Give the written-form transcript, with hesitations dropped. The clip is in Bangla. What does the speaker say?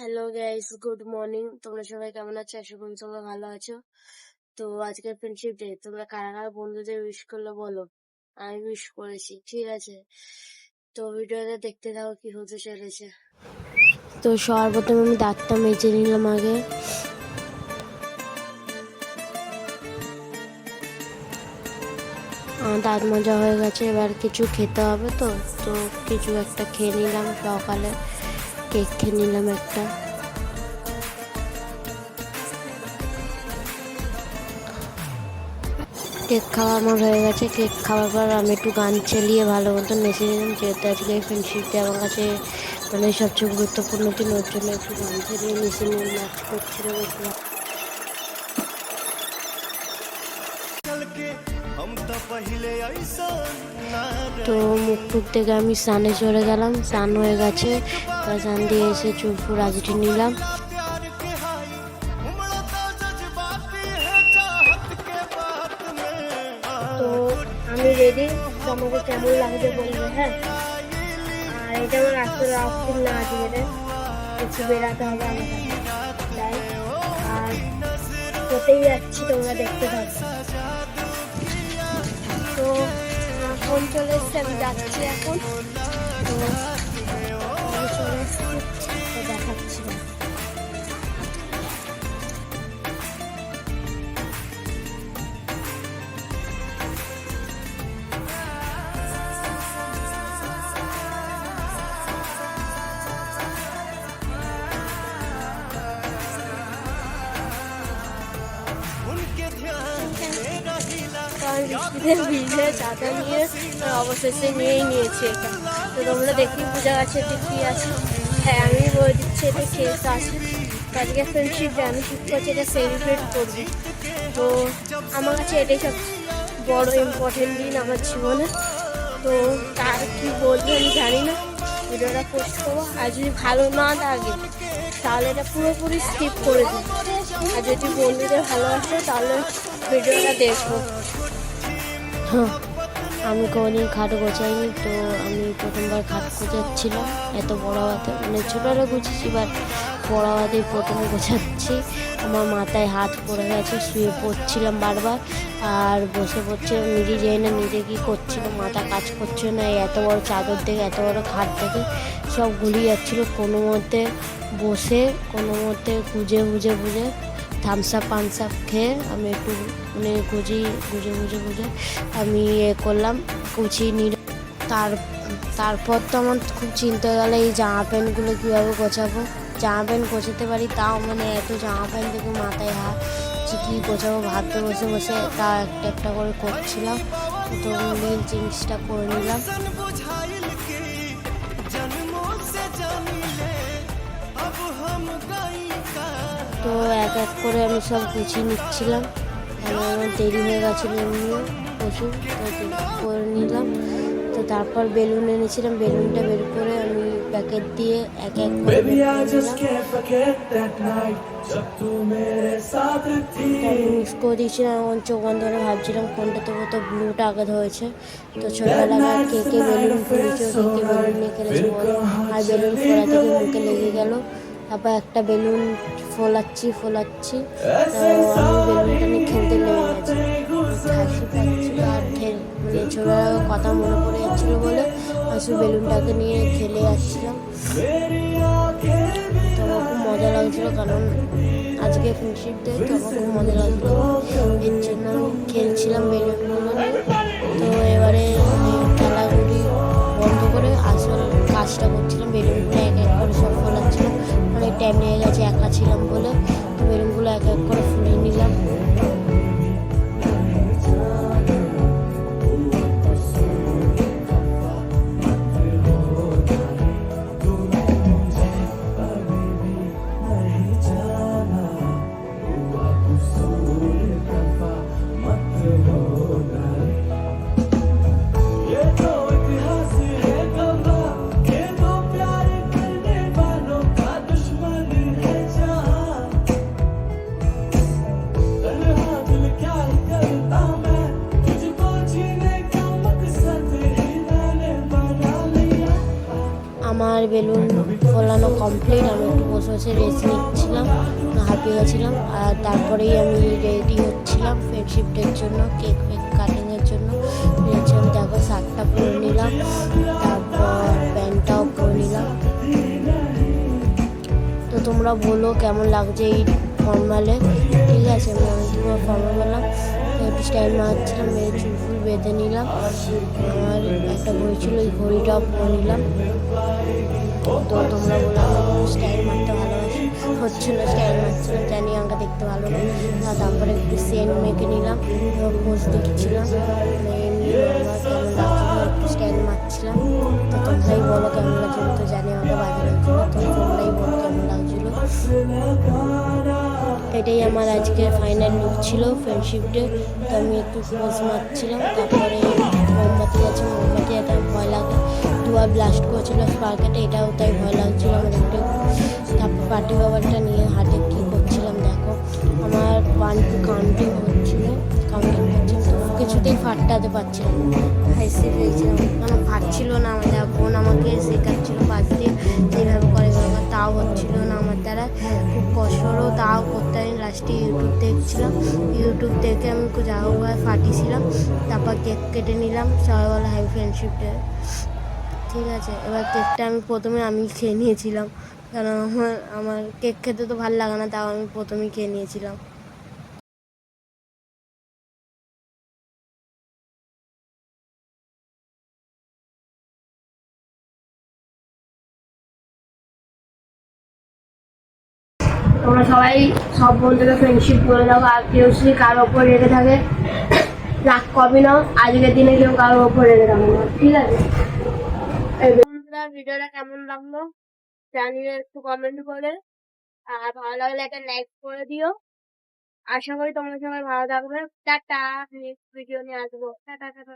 Hello guys, good morning. তোমরা সবাই কেমন আছো? আশা করি তোমরা ভালো আছো। তো আজকের ফ্রেন্ডশিপ ডে, তোমরা কারা কারা বন্ধুদের উইশ করলে বলো। আমি উইশ করেছি, ঠিক আছে? তো ভিডিওটা দেখতে থাকো কি হতে চলেছে। তো সর্বপ্রথম আমি দাঁতটা মেজে নিলাম আগে। দাঁত মাজা হয়ে গেছে, এবার কিছু খেতে হবে। তো তো কিছু একটা খেয়ে নিলাম। সকালে কেক খেয়ে নিলাম একটা। কেক খাওয়া আমার হয়ে গেছে। কেক খাওয়ার পর আমি একটু গান চালিয়ে ভালো মতন নেচে নিলাম, যেহেতু আজকে ফ্রেন্ডশিপ ডে আমার কাছে মানে সবচেয়ে গুরুত্বপূর্ণ দিন। ওর জন্য একটু গান চালিয়ে নেচে নিয়ে নাচ করছিল বেশি। তো মুখ টুক থেকে আমি স্নানে চলে গেলাম। স্নান হয়ে গেছে, স্নান দিয়ে এসে চুল ফুল আজকে নিলাম। তো আমি রেডি, আমাকে কেমন লাগছে বলবে, হ্যাঁ? আর এটা আমার আসলে আউটফিট না, আজকে একটু বেড়াতে হবে আমাকে, তাই। আর কোথায় যাচ্ছি তোমরা দেখতে থাকো। তো ফোন চলে এসছে, আমি যাচ্ছি এখন। তো আমি চলে এসছি, তো দেখাচ্ছি না। বৃষ্টিতে ভিজে চাদর নিয়ে অবশেষে নিয়েই নিয়েছি এটা। তো তোমরা দেখি বোঝা গেছে কি আছে। হ্যাঁ, আমি বলে দিচ্ছি এটা কেক আছে। আজকে ফ্রেন্ডশিপ ডে, আমি ঠিক করছি এটা সেলিব্রেট করবি। তো আমার কাছে এটাই সবচেয়ে বড় ইম্পর্টেন্ট দিন আমার জীবনে। তো তার কি বলবো আমি জানি না। ভিডিওটা পোস্ট করবো, আর যদি ভালো না লাগে তাহলে এটা পুরোপুরি স্কিপ করে দিই। আর যদি বন্ধুদের ভালোবাসে তাহলে ভিডিওটা দেখবো। হ্যাঁ, আমি কোনোদিন খাট গোছাইনি। তো আমি প্রথমবার খাট গোছাচ্ছিলাম এত বড় হাতে, মানে ছোটোরা গুছিয়েছি, বাট বড় হাতেই প্রথমে গোছাচ্ছি। আমার মাথায় হাত পড়ে গেছে, শুয়ে পড়ছিলাম বারবার আর বসে পড়ছিলাম। নিজে যাই না নিজে কী করছিলাম, মাথা কাজ করছিল না। এত বড় চাদর থেকে, এত বড় খাট থেকে সব গুলিয়ে যাচ্ছিলো। কোনো মতে বসে, কোনো মতে গুজে থামস আপ খেয়ে আমি একটু মানে গুজে আমি করলাম, গুছিয়ে নিলাম। তারপর তো আমার খুব চিন্তা গেল এই জামা প্যান্টগুলো কীভাবে গোছাবো। জামা প্যান্ট গোছাতে পারি, তাও মানে এত জামা প্যান্ট থেকে মাথায় হাত কী গোছাবো ভাবতে বসে তা একটা করে করছিলাম। তো নীল জিনিসটা করে নিলাম। তো এক এক করে আমি সব গুছিয়ে নিচ্ছিলাম। আমার দেরি হয়ে গেছিলো এমনিও প্রচুর, করে নিলাম। তো তারপর বেলুন এনেছিলাম, বেলুনটা বের করে আমি প্যাকেট দিয়ে এক এক করে মিক্স করে দিয়েছিলাম। আমার চোখ বন্ধ করে ভাবছিলাম কোনটা দেবো। তো ব্লুটা আগে হয়েছে। তো ছোটবেলায় কে কে বেলুন ফুলেছে, কে কে বেলুন নিয়ে খেলেছে বলো। আর বেলুন ফোলা থেকে মুখে লেগে গেল। তারপর একটা বেলুন ফোলাচ্ছি, তো আমি বেলুনটা নিয়ে খেলতে লেগে গেছি। হাসি পাচ্ছিল আর মানে ছোটবেলার কথা মনে পড়ে যাচ্ছিলো বলে আমি শুধু বেলুনটাকে নিয়ে খেলে যাচ্ছিলাম। তো আমার খুব মজা লাগছিলো, কারণ আজকে ফ্রেন্ডশিপ ডে। তো আমার খুব মজা লাগছিলো, এর জন্য আমি খেলছিলাম বেলুনগুলো নিয়ে। তো এবারে আমি খেলাগুলি বন্ধ করে আসল কাজটা করছিলাম। বেলুনগুলো এক এক করে সব ফোলাচ্ছিলাম। অনেক টাইম লেগে গেছে একা ছিলাম বলে। তো বেলুনগুলো এক এক করে ফুলে নিলাম। বলানো কমপ্লিট। আমি একটু বসে বসে রেস্ট নিচ্ছিলাম, হাঁপিয়ে গেছিলাম। আর তারপরেই আমি রেডি হচ্ছিলাম ফ্রেন্ডশিপ ডের জন্য, কেক ফেক কাটিংয়ের জন্য। নিয়েছিলাম, দেখো শার্টটা পরে নিলাম, তারপর প্যান্টটাও পরে নিলাম। তো তোমরা বলো কেমন লাগছে এই ফর্মালে। ঠিক আছে, আমি অনেকদিন ফর্মাল বললাম, একটু স্টাইল মারছিলাম, মেয়ে চুল ফুল বেঁধে নিলাম। আমার একটা ঘড়ি ছিল, ওই ঘড়িটাও পরে নিলাম। তো তোমরা বলো, আমি স্টাইল মারতে ভালোবাসি, হচ্ছিলো স্টাইল মারছিলাম, জানি আমাকে দেখতে ভালো না। তারপরে একটু সেন্ট মেখে নিলাম, পোজ দিচ্ছিলাম, এমনি নর্মাল কেমন লাগছিলো, একটু স্টাইল মারছিলাম। তো তোমরাই বলো কেমন লাগছিলো, তো জানি আমাকে বাজে লাগছিলো, তো তোমরাই বলো কেমন লাগছিলো। এটাই আমার আজকে ফাইনাল লুক ছিল ফ্রেন্ডশিপ ডে। তো আমি একটু পোজ মারছিলাম, তারপরে মোমবাতি আছে, মোমবাতি এটা ভয় লাগে, দুয়ার ব্লাস্ট করেছিল স্পার্কেটে, এটাও তাই ভয় লাগছিলো আমার একটু। তারপর পার্টি বাবারটা নিয়ে হাতে কী করছিলাম দেখো, আমার 1 2 কাউন্টিং হচ্ছিলো, কাউন্টিং করছিলাম, তো কিছুতেই ফাটতে পারছিলাম, হাইসে ফেলছিলাম, মানে ফাটছিল না। আমার বোন আমাকে শেখাচ্ছিলো পাশ দিয়ে যেভাবে করে, তাও হচ্ছিল না আমার দ্বারা, খুব কষ্ট হলেও তাও করতে আমি লাস্টে ইউটিউব দেখছিলাম, ইউটিউব দেখে আমি যা হোক ফাটিয়েছিলাম। তারপর কেক কেটে নিলাম, সবাই বলে হ্যাপি ফ্রেন্ডশিপ ডে। ঠিক আছে, এবার কেকটা আমি প্রথমে আমি খেয়ে নিয়েছিলাম, কারণ আমার কেক খেতে তো ভালো লাগে না, তাও আমি প্রথমেই খেয়ে নিয়েছিলাম। তোমরা সবাই সব বন্ধুকে ফ্রেন্ডশিপ করে দাও, আর কেউ যদি কারোর ওপর রেখে থাকে রাগ কবি না, আজকের দিনে কেউ কারোর ওপর রেখে থাকবে না, ঠিক আছে। বন্ধুরা, ভিডিওটা কেমন লাগলো জানিয়ে একটু কমেন্ট করে, আর ভালো লাগলে একটা লাইক করে দিও। আশা করি তোমরা সবাই ভালো থাকবে। টাটা, নেক্সট ভিডিও নিয়ে আসবো। Tata tata.